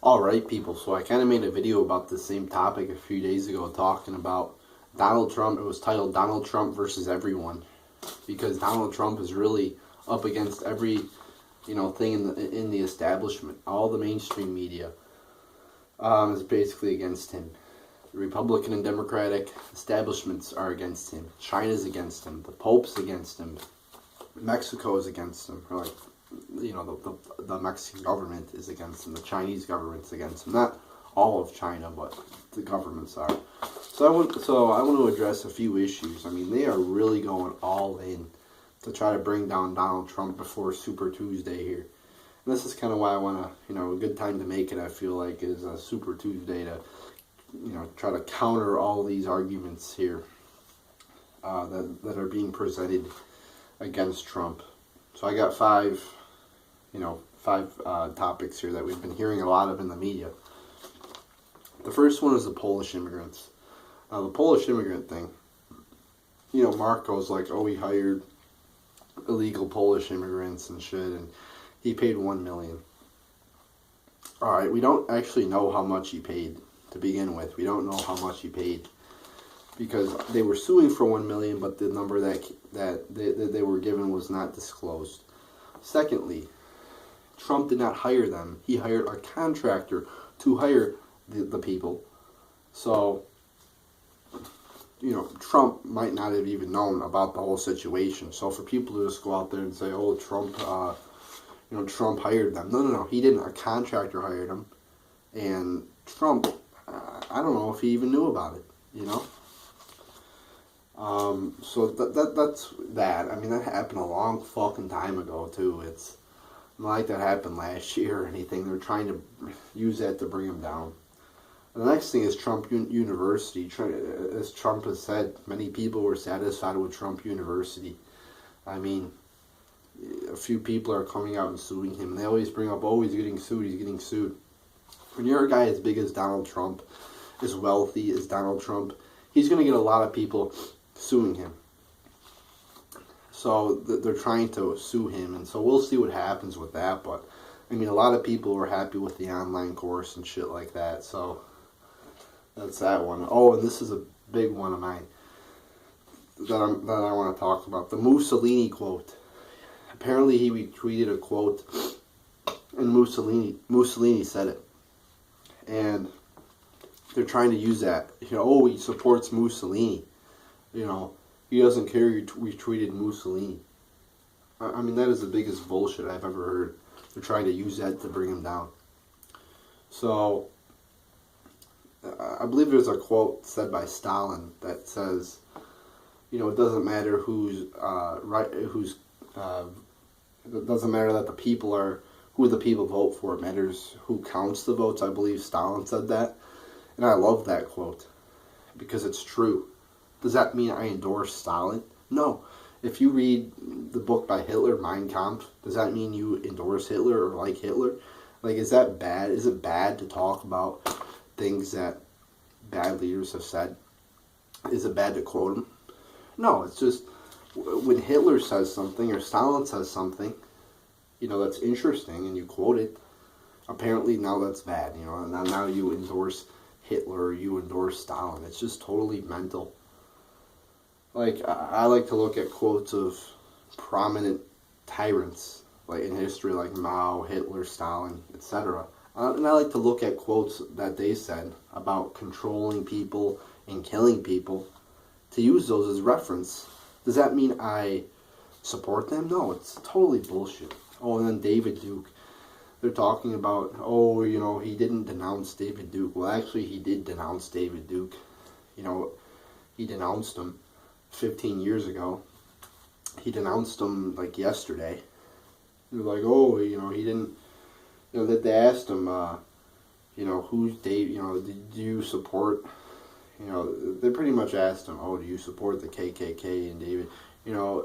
Alright, people, so I kind of made a video about the same topic a few days ago talking about Donald Trump. It was titled Donald Trump versus Everyone because Donald Trump is really up against every thing in the establishment. All the mainstream media is basically against him. The Republican and Democratic establishments are against him. China's against him. The Pope's against him. Mexico is against him. Or like, the Mexican government is against him. The Chinese government's against him. Not all of China, but the governments are. So I want to address a few issues. I mean, they are really going all in to try to bring down Donald Trump before Super Tuesday here. And this is kind of why I want to, a good time to make it, I feel like, is a Super Tuesday to, try to counter all these arguments here that are being presented against Trump. So I got five topics here that we've been hearing a lot of in the media. The first one is the Polish immigrants. The Polish immigrant thing, Marco's like, oh, he hired illegal Polish immigrants and shit, and he paid $1 million. All right, we don't actually know how much he paid to begin with. We don't know how much he paid because they were suing for $1 million, but the number that they were given was not disclosed. Secondly, Trump did not hire them. He hired a contractor to hire the people. So, Trump might not have even known about the whole situation. So for people to just go out there and say, oh, Trump hired them. No. He didn't. A contractor hired them. And Trump, I don't know if he even knew about it, So that's that. I mean, that happened a long fucking time ago, too. It's not like that happened last year or anything. They're trying to use that to bring him down. The next thing is Trump University. As Trump has said, many people were satisfied with Trump University. I mean, a few people are coming out and suing him. They always bring up, oh, he's getting sued. When you're a guy as big as Donald Trump, as wealthy as Donald Trump, he's going to get a lot of people suing him. So they're trying to sue him, and so we'll see what happens with that. But I mean, a lot of people were happy with the online course and shit like that. So that's that one. Oh, and this is a big one of mine that I want to talk about. The Mussolini quote. Apparently, he retweeted a quote, and Mussolini said it, and they're trying to use that. Oh, he supports Mussolini. He doesn't care you retweeted Mussolini. I mean, that is the biggest bullshit I've ever heard. They're trying to use that to bring him down. So, I believe there's a quote said by Stalin that says, it doesn't matter it doesn't matter that who the people vote for. It matters who counts the votes. I believe Stalin said that. And I love that quote because it's true. Does that mean I endorse Stalin? No. If you read the book by Hitler, Mein Kampf, does that mean you endorse Hitler or like Hitler? Like, is that bad? Is it bad to talk about things that bad leaders have said? Is it bad to quote them? No, it's just when Hitler says something or Stalin says something, that's interesting and you quote it, apparently now that's bad, and now you endorse Hitler or you endorse Stalin. It's just totally mental. Like, I like to look at quotes of prominent tyrants, like in history, like Mao, Hitler, Stalin, etc. And I like to look at quotes that they said about controlling people and killing people to use those as reference. Does that mean I support them? No, it's totally bullshit. Oh, and then David Duke. They're talking about, oh, he didn't denounce David Duke. Well, actually, he did denounce David Duke. He denounced him 15 years ago. He denounced him, like, yesterday. They're like, oh, he didn't, that they asked him, who's Dave, do you support, they pretty much asked him, oh, do you support the KKK and David,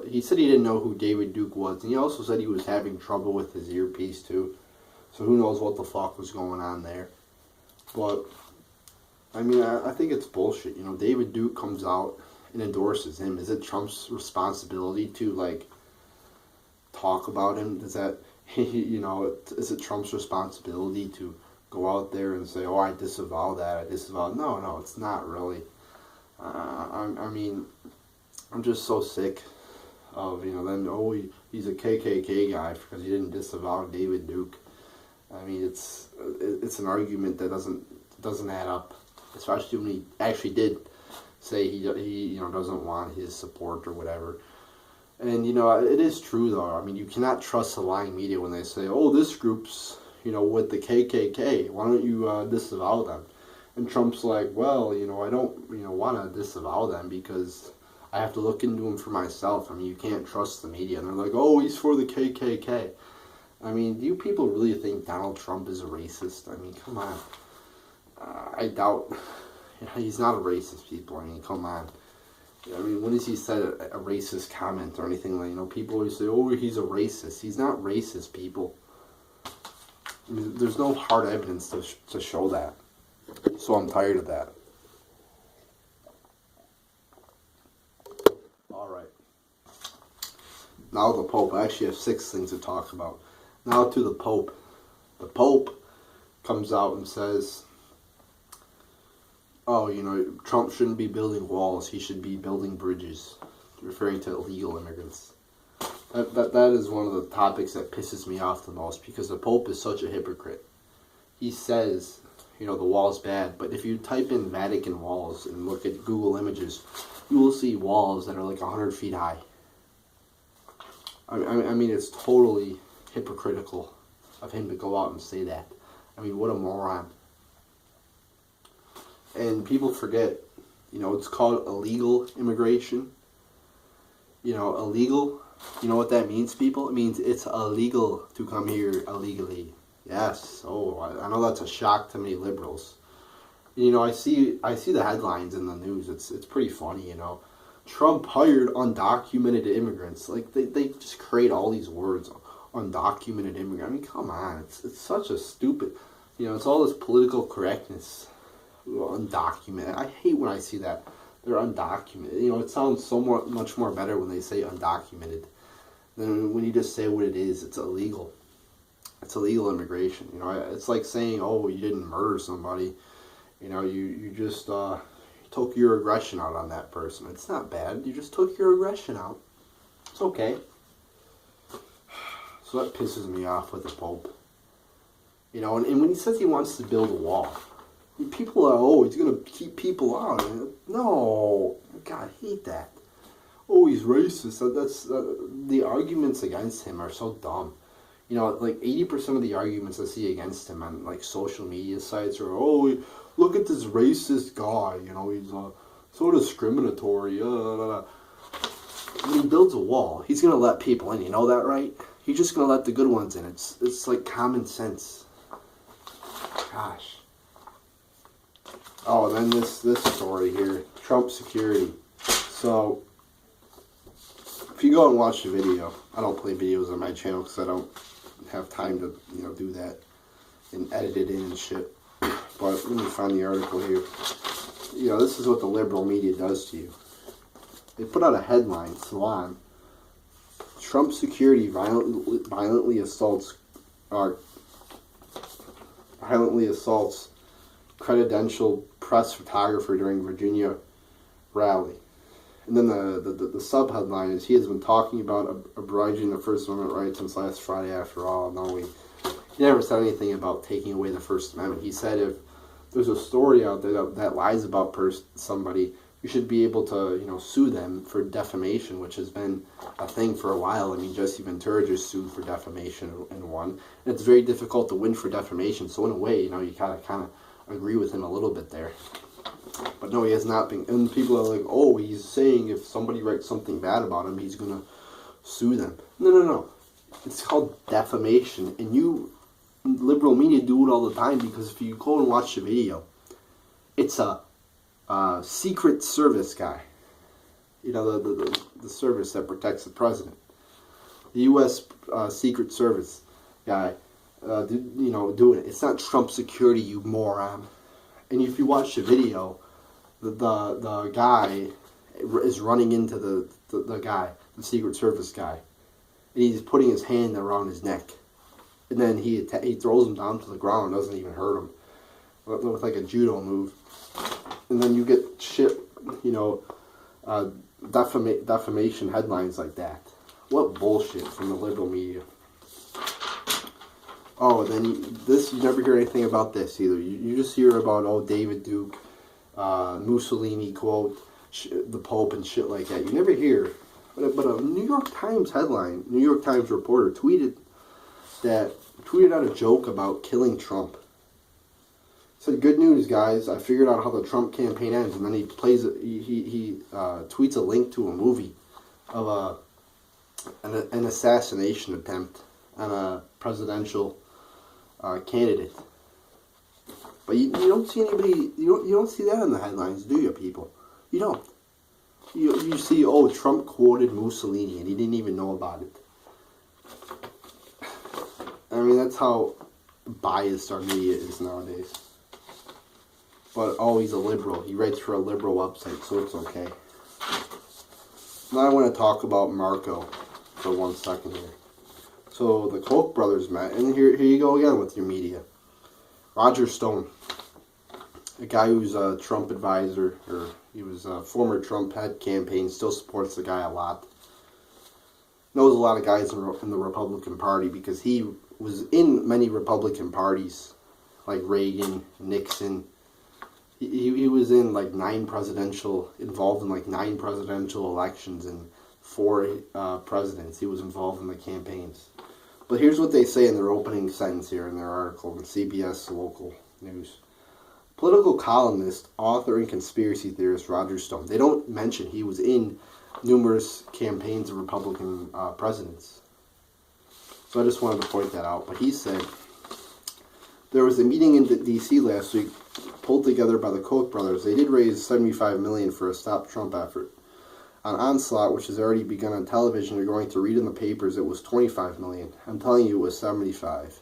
he said he didn't know who David Duke was, and he also said he was having trouble with his earpiece, too. So who knows what the fuck was going on there. But, I mean, I think it's bullshit. David Duke comes out and endorses him. Is it Trump's responsibility to, like, talk about him? Does that, is it Trump's responsibility to go out there and say, oh, I disavow that, I disavow. No, it's not really. I mean, I'm just so sick of, then, oh, he's a KKK guy because he didn't disavow David Duke. I mean, it's an argument that doesn't add up, especially when he actually did say he doesn't want his support or whatever. And it is true though. I mean, you cannot trust the lying media when they say, "Oh, this group's with the KKK. Why don't you disavow them?" And Trump's like, "Well, I don't want to disavow them because I have to look into them for myself. I mean, you can't trust the media." And they're like, "Oh, he's for the KKK." I mean, do you people really think Donald Trump is a racist? I mean, come on. I doubt. He's not a racist, people. I mean, come on. I mean, when has he said a racist comment or anything like, people always say, oh, he's a racist. He's not racist, people. I mean, there's no hard evidence to show that. So I'm tired of that. Alright. Now the Pope. I actually have 6 things to talk about. Now to the Pope. The Pope comes out and says, oh, Trump shouldn't be building walls. He should be building bridges, referring to illegal immigrants. That is one of the topics that pisses me off the most because the Pope is such a hypocrite. He says, the wall's bad, but if you type in Vatican walls and look at Google Images, you will see walls that are like 100 feet high. I mean, it's totally hypocritical of him to go out and say that. I mean, what a moron. And people forget, it's called illegal immigration. Illegal, you know what that means, people? It means it's illegal to come here illegally. Yes. Oh, I know that's a shock to many liberals. I see the headlines in the news. It's pretty funny, Trump hired undocumented immigrants. Like, they just create all these words, undocumented immigrant. I mean, come on. It's such a stupid, it's all this political correctness. Undocumented. I hate when I see that. They're undocumented. It sounds much more better when they say undocumented than when you just say what it is. It's illegal. It's illegal immigration. It's like saying, oh, you didn't murder somebody. You just took your aggression out on that person. It's not bad. You just took your aggression out. It's okay. So that pisses me off with the Pope. And when he says he wants to build a wall, people are, oh, he's going to keep people out. No. God, I hate that. Oh, he's racist. The arguments against him are so dumb. Like 80% of the arguments I see against him on like social media sites are, oh, look at this racist guy. He's so discriminatory. When he builds a wall, he's going to let people in. You know that, right? He's just going to let the good ones in. It's like common sense. Gosh. Oh, and then this story here, Trump security. So, if you go and watch the video, I don't play videos on my channel because I don't have time to, do that and edit it in and shit. But let me find the article here. This is what the liberal media does to you. They put out a headline, Salon. Trump security violently assaults credential press photographer during Virginia rally. And then the sub-headline is, he has been talking about abridging the First Amendment rights since last Friday after all. No, he never said anything about taking away the First Amendment. He said if there's a story out there that lies about somebody, you should be able to, sue them for defamation, which has been a thing for a while. I mean, Jesse Ventura just sued for defamation and won. And it's very difficult to win for defamation. So in a way, you kind of agree with him a little bit there. But no, he has not been. And people are like, oh, he's saying if somebody writes something bad about him, he's going to sue them. No. It's called defamation. And you, liberal media, do it all the time because if you go and watch the video, it's a Secret Service guy. The service that protects the president. The U.S. Secret Service guy, doing it. It's not Trump security, you moron. And if you watch the video, the guy is running into the guy, the Secret Service guy, and he's putting his hand around his neck. and then he throws him down to the ground, doesn't even hurt him, with like a judo move. And then you get shit, you know, defamation headlines like that. What bullshit from the liberal media. Oh, then you never hear anything about this either. You just hear about, oh, David Duke, Mussolini quote, the Pope and shit like that. You never hear. But a New York Times headline, New York Times reporter tweeted out a joke about killing Trump. Said, "Good news, guys! I figured out how the Trump campaign ends." And then he tweets a link to a movie of an assassination attempt on a presidential candidate. But you don't see anybody. You don't see that in the headlines, do you, people? You don't. You see, oh, Trump quoted Mussolini and he didn't even know about it. I mean, that's how biased our media is nowadays. But, oh, he's a liberal. He writes for a liberal website, so it's okay. Now I want to talk about Marco for 1 second here. So the Koch brothers met, and here you go again with your media. Roger Stone, a guy who's a Trump advisor, or he was a former Trump head campaign, still supports the guy a lot. Knows a lot of guys in the Republican Party because he was in many Republican parties, like Reagan, Nixon. He was in involved in 9 presidential elections and 4 presidents. He was involved in the campaigns. But here's what they say in their opening sentence here in their article in CBS Local News. Political columnist, author, and conspiracy theorist Roger Stone. They don't mention he was in numerous campaigns of Republican presidents. So I just wanted to point that out. But he said, there was a meeting in D.C. last week pulled together by the Koch brothers. They did raise $75 million for a Stop Trump effort. On Onslaught, which has already begun on television, you're going to read in the papers it was $25 million. I'm telling you it was $75.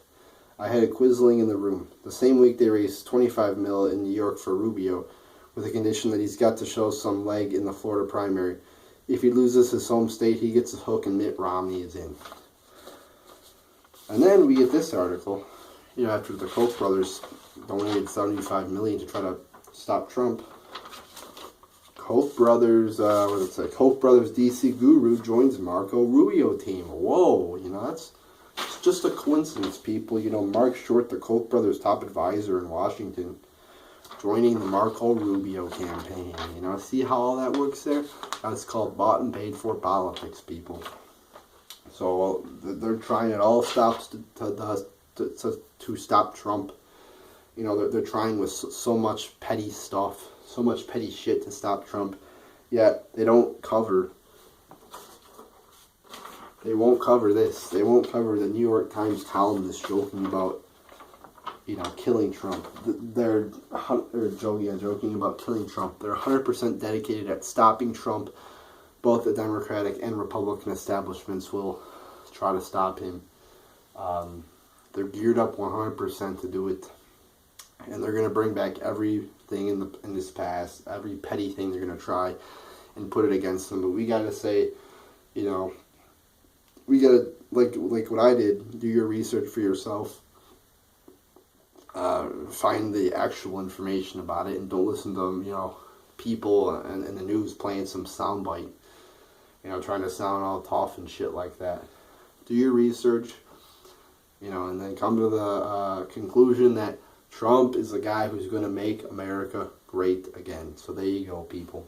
I had a Quisling in the room. The same week they raised $25 million in New York for Rubio, with a condition that he's got to show some leg in the Florida primary. If he loses his home state, he gets a hook and Mitt Romney is in. And then we get this article, after the Koch brothers donated $75 million to try to stop Trump. Koch brothers, Koch brothers DC guru joins Marco Rubio team. Whoa, it's just a coincidence, people. Mark Short, the Koch brothers' top advisor in Washington, joining the Marco Rubio campaign. See how all that works there? That's called bought and paid for politics, people. So they're trying at all stops to stop Trump. They're trying with so much petty stuff, so much petty shit to stop Trump. Yet they don't cover. They won't cover this. They won't cover the New York Times columnist joking about, killing Trump. They're joking about killing Trump. They're 100% dedicated at stopping Trump. Both the Democratic and Republican establishments will try to stop him. They're geared up 100% to do it. And they're going to bring back everything in this past, every petty thing they're going to try and put it against them. But we got to say, we got to, like what I did, do your research for yourself. Find the actual information about it and don't listen to, people and the news playing some soundbite. Trying to sound all tough and shit like that. Do your research, and then come to the conclusion that Trump is the guy who's going to make America great again. So there you go, people.